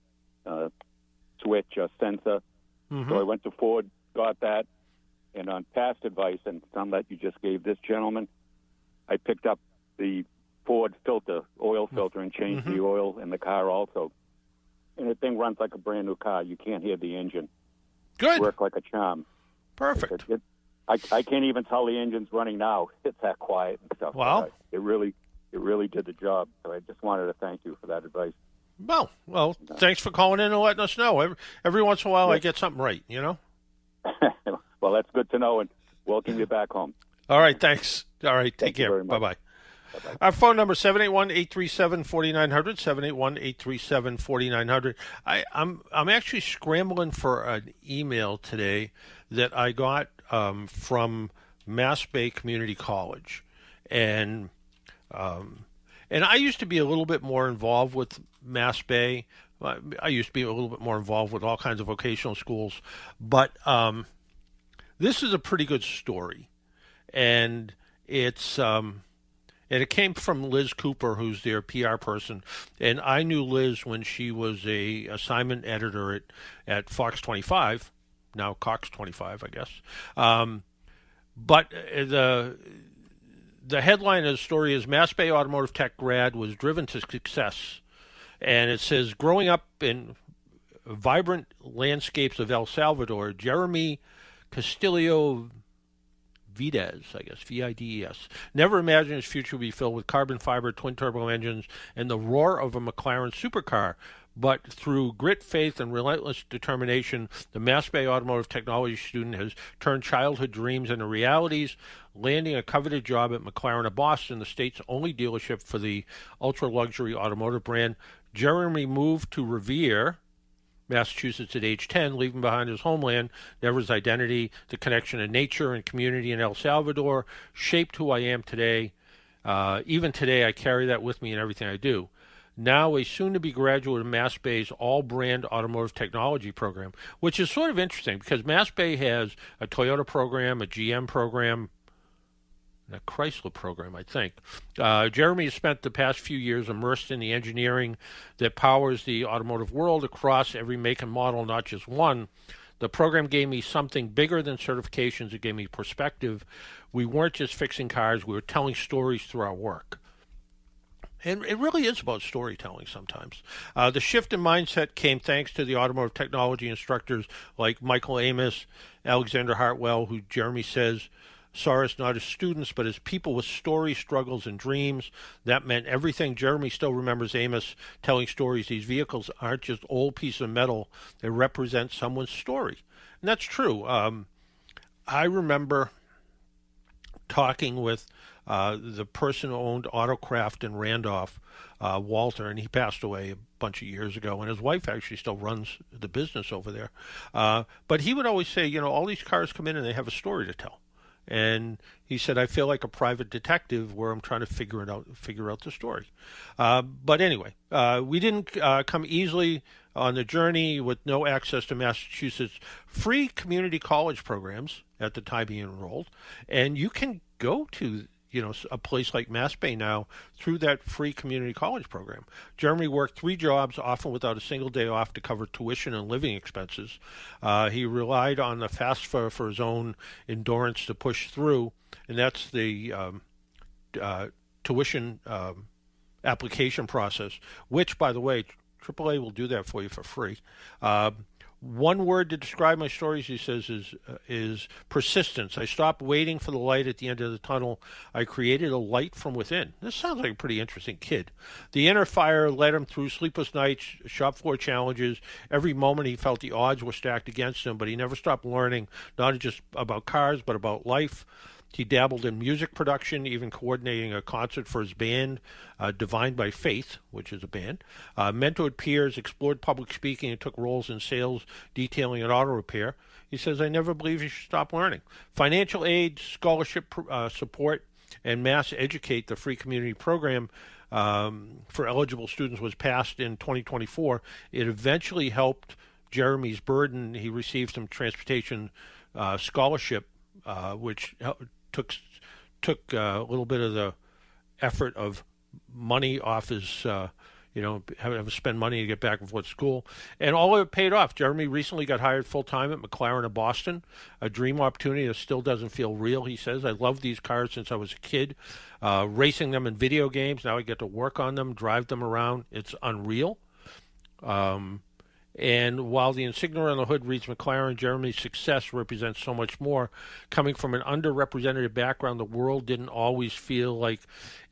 switch or sensor. Mm-hmm. So I went to Ford, got that, and on past advice and some that you just gave this gentleman, I picked up the Ford oil filter, and changed the oil in the car also. And the thing runs like a brand new car. You can't hear the engine. Good. Work like a charm. Perfect. I can't even tell the engine's running now. It's that quiet and stuff. Wow. It really did the job. So I just wanted to thank you for that advice. Well, thanks for calling in and letting us know. Every once in a while, I get something right, Well, that's good to know, and welcome you back home. All right, thanks. All right, take care. Bye-bye. Bye-bye. Our phone number is 781-837-4900, 781-837-4900. I'm actually scrambling for an email today that I got from Mass Bay Community College. And I used to be a little bit more involved with Mass Bay. I used to be a little bit more involved with all kinds of vocational schools. But this is a pretty good story. And it's... And it came from Liz Cooper, who's their PR person. And I knew Liz when she was a assignment editor at Fox 25, now Cox 25, I guess. But the headline of the story is Mass Bay Automotive Tech grad was driven to success. And it says, growing up in vibrant landscapes of El Salvador, Jeremy Castillo Vides, I guess, Vides, never imagined his future would be filled with carbon fiber twin-turbo engines and the roar of a McLaren supercar. But through grit, faith, and relentless determination, the Mass Bay Automotive Technology student has turned childhood dreams into realities, landing a coveted job at McLaren of Boston, the state's only dealership for the ultra-luxury automotive brand. Jeremy moved to Revere, Massachusetts at age 10, leaving behind his homeland, never his identity. The connection to nature and community in El Salvador shaped who I am today. Even today, I carry that with me in everything I do. Now a soon-to-be graduate of Mass Bay's all-brand automotive technology program, which is sort of interesting because Mass Bay has a Toyota program, a GM program, a Chrysler program, I think. Jeremy has spent the past few years immersed in the engineering that powers the automotive world across every make and model, not just one. The program gave me something bigger than certifications. It gave me perspective. We weren't just fixing cars. We were telling stories through our work. And it really is about storytelling sometimes. The shift in mindset came thanks to the automotive technology instructors like Michael Amos, Alexander Hartwell, who Jeremy says saw us not as students, but as people with stories, struggles, and dreams. That meant everything. Jeremy still remembers Amos telling stories. These vehicles aren't just old pieces of metal. They represent someone's story. And that's true. I remember talking with the person who owned Autocraft in Randolph, Walter, and he passed away a bunch of years ago, and his wife actually still runs the business over there. But he would always say, all these cars come in and they have a story to tell. And he said, I feel like a private detective where I'm trying to figure out the story. But anyway, we didn't come easily on the journey with no access to Massachusetts free community college programs at the time he enrolled. And you can go to a place like Mass Bay now through that free community college program. Jeremy worked 3 jobs, often without a single day off, to cover tuition and living expenses. He relied on the FAFSA for his own endurance to push through, and that's the tuition application process, which, by the way, AAA will do that for you for free. One word to describe my stories, he says, is persistence. I stopped waiting for the light at the end of the tunnel. I created a light from within. This sounds like a pretty interesting kid. The inner fire led him through sleepless nights, shop floor challenges. Every moment he felt the odds were stacked against him, but he never stopped learning, not just about cars, but about life. He dabbled in music production, even coordinating a concert for his band, Divine by Faith, which is a band. Mentored peers, explored public speaking, and took roles in sales, detailing, and auto repair. He says, I never believe you should stop learning. Financial aid, scholarship support, and Mass Educate, the free community program for eligible students, was passed in 2024. It eventually helped Jeremy's burden. He received some transportation scholarship, which took a little bit of the effort of money off his, having to spend money to get back and forth to school. And all of it paid off. Jeremy recently got hired full-time at McLaren of Boston, a dream opportunity that still doesn't feel real, he says. I loved these cars since I was a kid, racing them in video games. Now I get to work on them, drive them around. It's unreal. And while the insignia on the hood reads McLaren, Jeremy's success represents so much more. Coming from an underrepresented background, the world didn't always feel like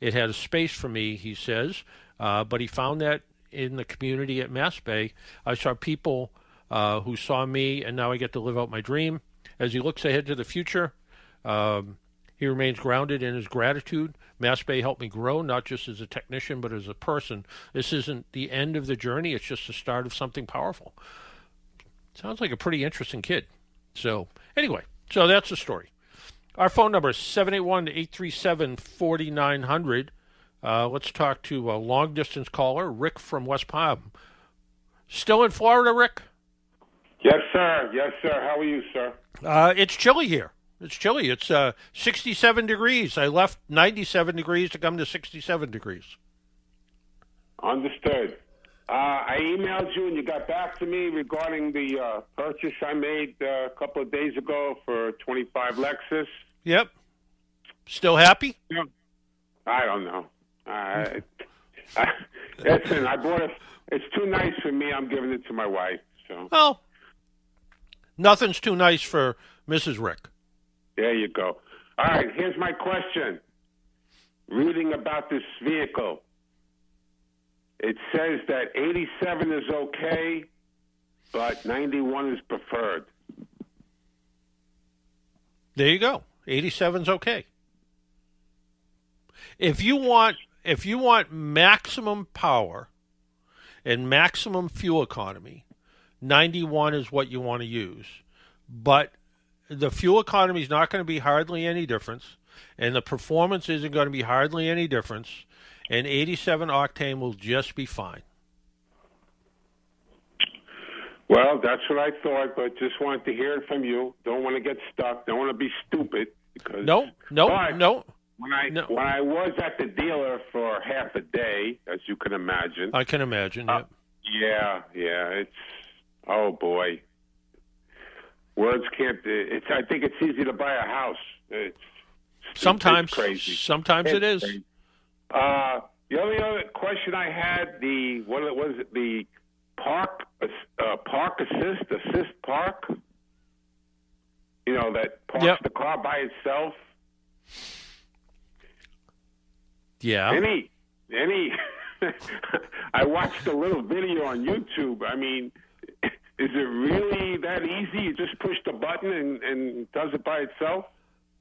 it had a space for me, he says. But he found that in the community at Mass Bay. I saw people who saw me, and now I get to live out my dream. As he looks ahead to the future, he remains grounded in his gratitude. Mass Bay helped me grow, not just as a technician, but as a person. This isn't the end of the journey. It's just the start of something powerful. Sounds like a pretty interesting kid. So anyway, so that's the story. Our phone number is 781-837-4900. Let's talk to a long-distance caller, Rick from West Palm. Still in Florida, Rick? Yes, sir. Yes, sir. How are you, sir? It's chilly here. It's chilly. It's 67 degrees. I left 97 degrees to come to 67 degrees. Understood. I emailed you and you got back to me regarding the purchase I made a couple of days ago for 25 Lexus. Yep. Still happy? Yeah. I don't know. Listen, I bought it. It's too nice for me. I'm giving it to my wife. So. Well, nothing's too nice for Mrs. Rick. There you go. All right, here's my question. Reading about this vehicle, it says that 87 is okay, but 91 is preferred. There you go. 87's okay. If you want maximum power and maximum fuel economy, 91 is what you want to use. But the fuel economy is not going to be hardly any difference, and the performance isn't going to be hardly any difference, and 87 octane will just be fine. Well, that's what I thought, but just wanted to hear it from you. Don't want to get stuck. Don't want to be stupid. Because No. When I was at the dealer for half a day, as you can imagine. I can imagine, yeah. It's, oh, boy. Words can't. I think it's easy to buy a house. Sometimes, it's crazy. Sometimes it is. Crazy. The only other question I had, the park assist park. That parks the car by itself. Yeah. Any I watched a little video on YouTube. I mean, is it really that easy? You just push the button and it does it by itself?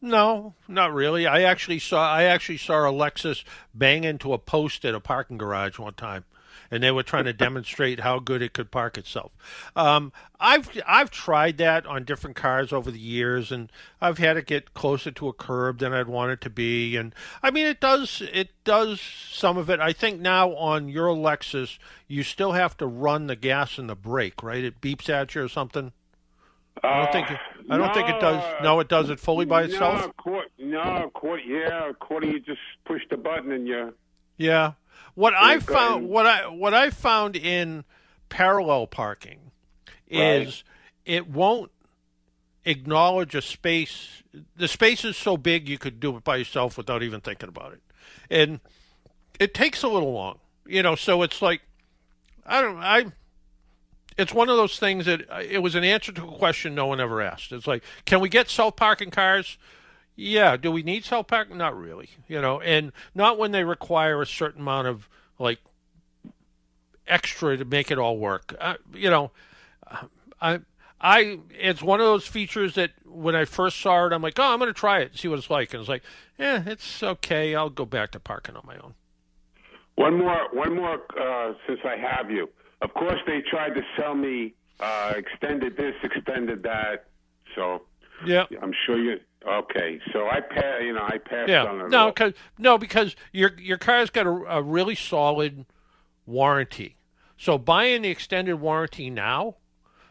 No, not really. I actually saw a Lexus bang into a post at a parking garage one time, and they were trying to demonstrate how good it could park itself. I've tried that on different cars over the years, and I've had it get closer to a curb than I'd want it to be. And I mean, it does some of it. I think now on your Lexus, you still have to run the gas and the brake, right? It beeps at you or something. I don't think it does. No, it does it fully by itself. Quarter. You just push the button and you. Yeah. What I found in parallel parking is it won't acknowledge a space. The space is so big you could do it by yourself without even thinking about it, and it takes a little long. So it's like It's one of those things that it was an answer to a question no one ever asked. It's like, can we get self-parking cars? Yeah. Do we need self-parking? Not really. And not when they require a certain amount of extra to make it all work. It's one of those features that when I first saw it, I'm like, oh, I'm going to try it, see what it's like. And it's like, it's okay. I'll go back to parking on my own. One more, since I have you. Of course, they tried to sell me extended this, extended that. So yeah, I'm sure you. Okay, so I passed. I passed on it. Because your car's got a really solid warranty. So buying the extended warranty now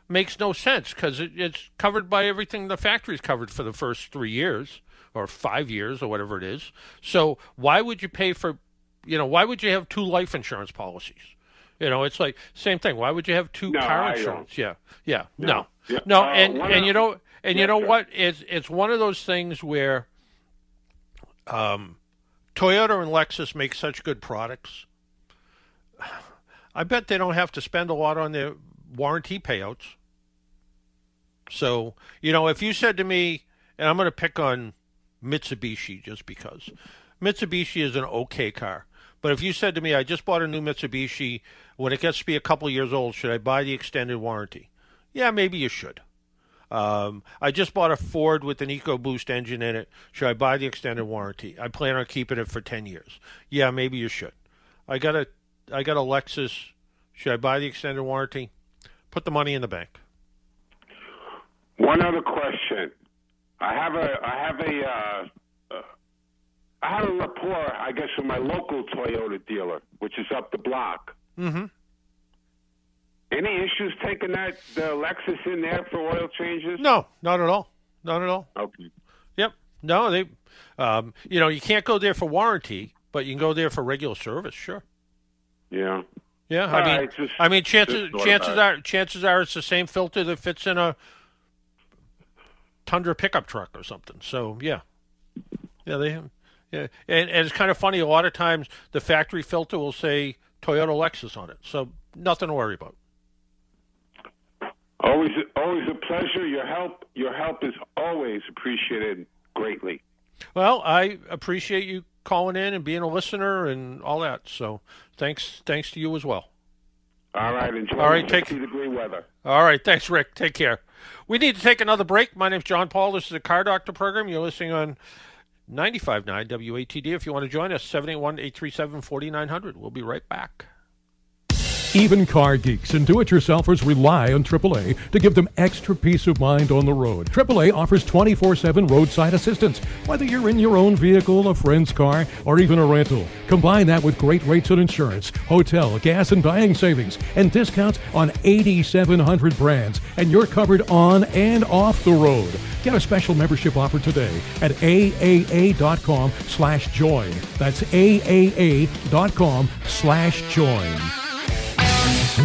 makes no sense because it's covered by everything the factory's covered for the first 3 years or 5 years or whatever it is. So why would you pay for? Why would you have 2 life insurance policies? It's like same thing. Why would you have 2 car insurance? Yeah. No. And you know what? It's one of those things where Toyota and Lexus make such good products. I bet they don't have to spend a lot on their warranty payouts. So, if you said to me, and I'm going to pick on Mitsubishi just because Mitsubishi is an okay car. But if you said to me, I just bought a new Mitsubishi, when it gets to be a couple of years old, should I buy the extended warranty? Yeah, maybe you should. I just bought a Ford with an EcoBoost engine in it. Should I buy the extended warranty? I plan on keeping it for 10 years. Yeah, maybe you should. I got a Lexus. Should I buy the extended warranty? Put the money in the bank. One other question. I have a rapport, I guess, with my local Toyota dealer, which is up the block. Mm-hmm. Any issues taking the Lexus in there for oil changes? No, not at all. Not at all. Okay. Yep. No, they, you can't go there for warranty, but you can go there for regular service. Sure. Yeah. Yeah. Chances are it's the same filter that fits in a Tundra pickup truck or something. So yeah. Yeah, and it's kind of funny. A lot of times the factory filter will say Toyota Lexus on it, so nothing to worry about. Always a pleasure. Your help is always appreciated greatly. Well, I appreciate you calling in and being a listener and all that. So thanks to you as well. All right, enjoy. All right, 60-degree weather. All right, thanks, Rick. Take care. We need to take another break. My name's John Paul. This is the Car Doctor program. You're listening on 95.9 WATD. If you want to join us, 781-837-4900. We'll be right back. Even car geeks and do-it-yourselfers rely on AAA to give them extra peace of mind on the road. AAA offers 24/7 roadside assistance, whether you're in your own vehicle, a friend's car, or even a rental. Combine that with great rates on insurance, hotel, gas, and dining savings, and discounts on 8,700 brands, and you're covered on and off the road. Get a special membership offer today at AAA.com/join. That's AAA.com/join.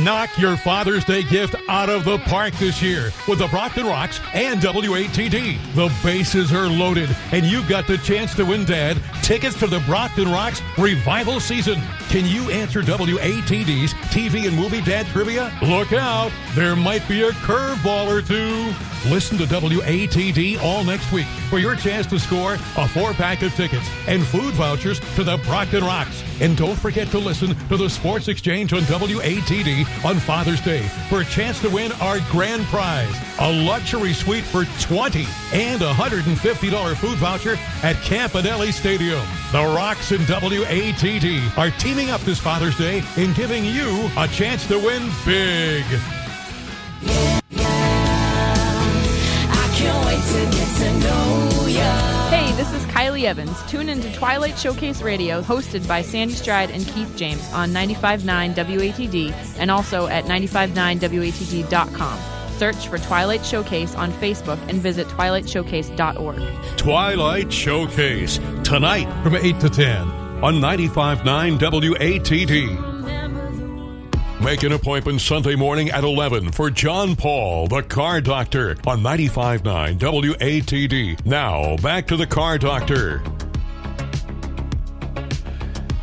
Knock your Father's Day gift out of the park this year with the Brockton Rocks and WATD. The bases are loaded, and you've got the chance to win, Dad, tickets to the Brockton Rocks revival season. Can you answer WATD's TV and movie dad trivia? Look out, there might be a curveball or two. Listen to WATD all next week for your chance to score a 4-pack of tickets and food vouchers to the Brockton Rocks. And don't forget to listen to the Sports Exchange on WATD on Father's Day for a chance to win our grand prize, a luxury suite for $20 and a $150 food voucher at Campanelli Stadium. The Rocks and WATD are teaming up this Father's Day in giving you a chance to win big. Hey, this is Kylie Evans. Tune into Twilight Showcase Radio, hosted by Sandy Stride and Keith James on 95.9 WATD and also at 959WATD.com. Search for Twilight Showcase on Facebook and visit twilightshowcase.org. Twilight Showcase, tonight from 8 to 10 on 95.9 WATD. Make an appointment Sunday morning at 11 for John Paul, the Car Doctor, on 95.9 WATD. Now, back to the Car Doctor.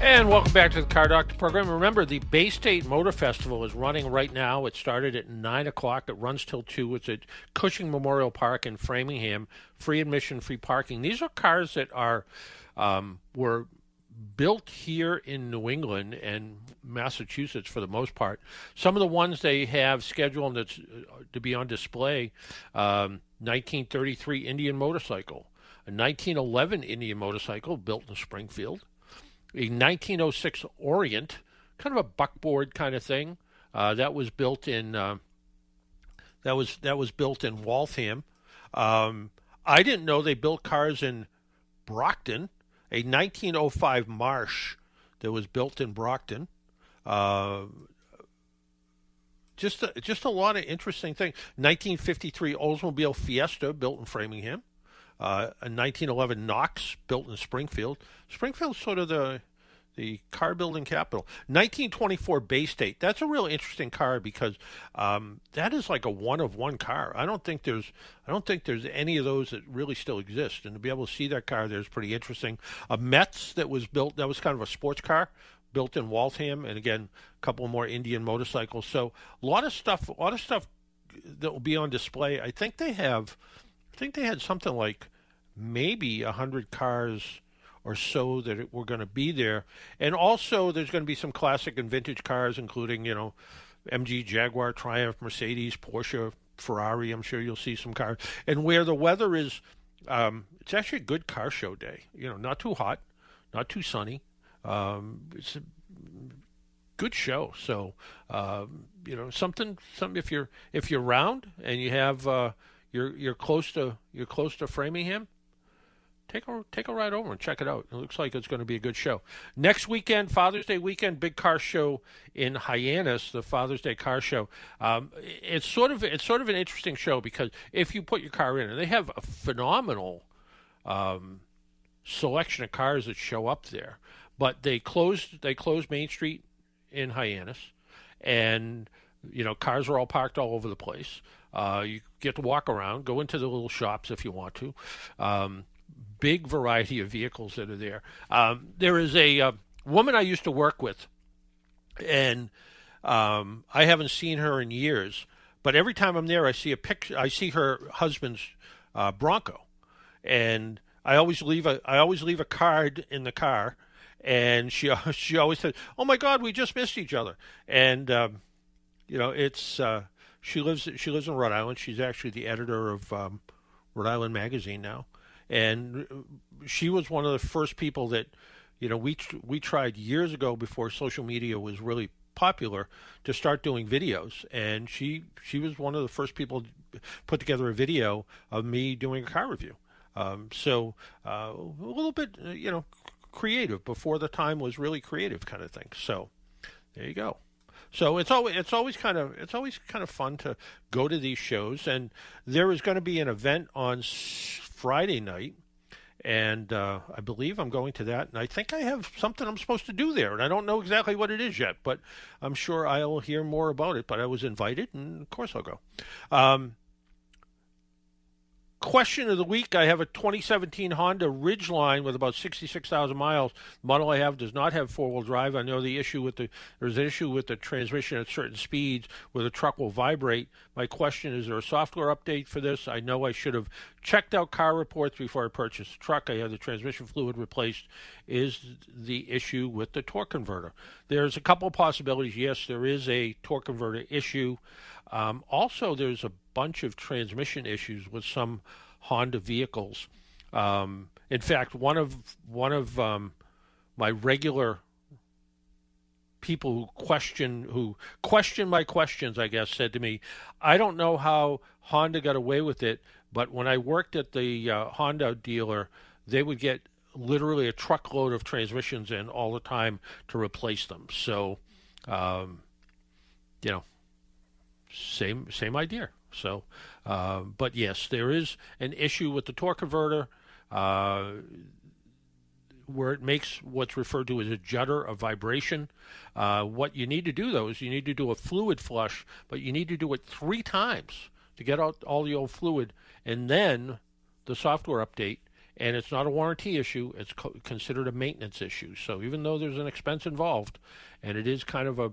And welcome back to the Car Doctor program. Remember, the Bay State Motor Festival is running right now. It started at 9 o'clock. It runs till 2. It's at Cushing Memorial Park in Framingham. Free admission, free parking. These are cars that are were built here in New England and Massachusetts for the most part. Some of the ones they have scheduled that's to be on display, 1933 Indian motorcycle, a 1911 Indian motorcycle built in Springfield, a 1906 Orient, kind of a buckboard kind of thing, that was built in Waltham. I didn't know they built cars in Brockton. A 1905 Marsh that was built in Brockton. Just a lot of interesting things. 1953 Oldsmobile Fiesta built in Framingham. A 1911 Knox built in Springfield. Springfield's sort of the car building capital. 1924 Bay State. That's a real interesting car because that is like a one-of-one car. I don't think there's any of those that really still exist. And to be able to see that car there is pretty interesting. A Metz that was built, that was kind of a sports car, built in Waltham, and again, a couple more Indian motorcycles. So a lot of stuff that will be on display. I think they had something like maybe 100 cars or so that were going to be there. And also there's going to be some classic and vintage cars, including, MG, Jaguar, Triumph, Mercedes, Porsche, Ferrari. I'm sure you'll see some cars. And where the weather is, it's actually a good car show day. Not too hot, not too sunny. It's a good show. So, something if you're around and you have, you're close to Framingham, take a ride over and check it out. It looks like it's going to be a good show. Next weekend, Father's Day weekend, big car show in Hyannis, the Father's Day car show. It's sort of an interesting show because if you put your car in, and they have a phenomenal selection of cars that show up there, but they closed Main Street in Hyannis, and cars are all parked all over the place. You get to walk around, go into the little shops if you want to. Big variety of vehicles that are there. There is a woman I used to work with, and I haven't seen her in years. But every time I'm there, I see a picture. I see her husband's Bronco, and I always leave a card in the car, and she always says, "Oh my God, we just missed each other." And it's she lives in Rhode Island. She's actually the editor of Rhode Island Magazine now. And she was one of the first people that, we tried years ago before social media was really popular to start doing videos. And she was one of the first people to put together a video of me doing a car review. So a little bit, creative before the time was really creative kind of thing. So there you go. So it's always kind of fun to go to these shows. And there is going to be an event on Friday night And I believe I'm going to that, and I think I have something I'm supposed to do there, and I don't know exactly what it is yet, but I'm sure I'll hear more about it. But I was invited, and of course I'll go. Question of the week, I have a 2017 Honda Ridgeline with about 66,000 miles. The model I have does not have four-wheel drive. I know there's an issue with the transmission at certain speeds where the truck will vibrate. My question is there a software update for this? I know I should have checked out car reports before I purchased the truck. I had the transmission fluid replaced. Is the issue with the torque converter? There's a couple of possibilities. Yes, there is a torque converter issue. Also, there's a bunch of transmission issues with some Honda vehicles. In fact, one of my regular people who question my questions, I guess, said to me, "I don't know how Honda got away with it, but when I worked at the Honda dealer, they would get literally a truckload of transmissions in all the time to replace them." So, same idea. So, but yes, there is an issue with the torque converter where it makes what's referred to as a judder, a vibration. What you need to do, though, is you need to do a fluid flush, but you need to do it 3 times to get out all the old fluid, and then the software update. And it's not a warranty issue. It's considered a maintenance issue. So even though there's an expense involved, and it is kind of a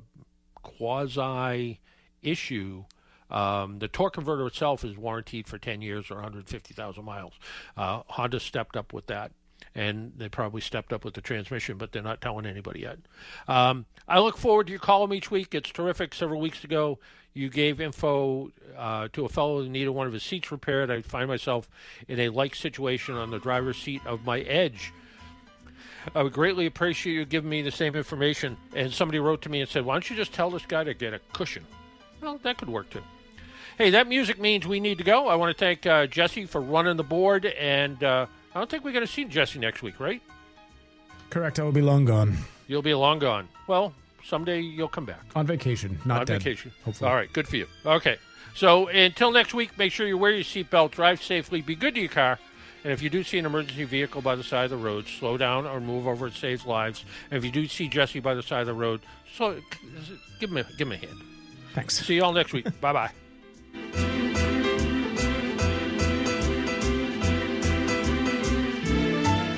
quasi issue, the torque converter itself is warranted for 10 years or 150,000 miles. Honda stepped up with that, and they probably stepped up with the transmission, but they're not telling anybody yet. I look forward to your column each week. It's terrific. Several weeks ago, you gave info to a fellow who needed one of his seats repaired. I find myself in a like situation on the driver's seat of my Edge. I would greatly appreciate you giving me the same information. And somebody wrote to me and said, why don't you just tell this guy to get a cushion? Well, that could work too. Hey, that music means we need to go. I want to thank Jesse for running the board, and I don't think we're going to see Jesse next week, right? Correct. I will be long gone. You'll be long gone. Well, someday you'll come back. On vacation, not dead. On vacation. Hopefully. All right, good for you. Okay, so until next week, make sure you wear your seatbelt, drive safely, be good to your car, and if you do see an emergency vehicle by the side of the road, slow down or move over. It saves lives. And if you do see Jesse by the side of the road, so give him a hand. Thanks. See you all next week. Bye-bye.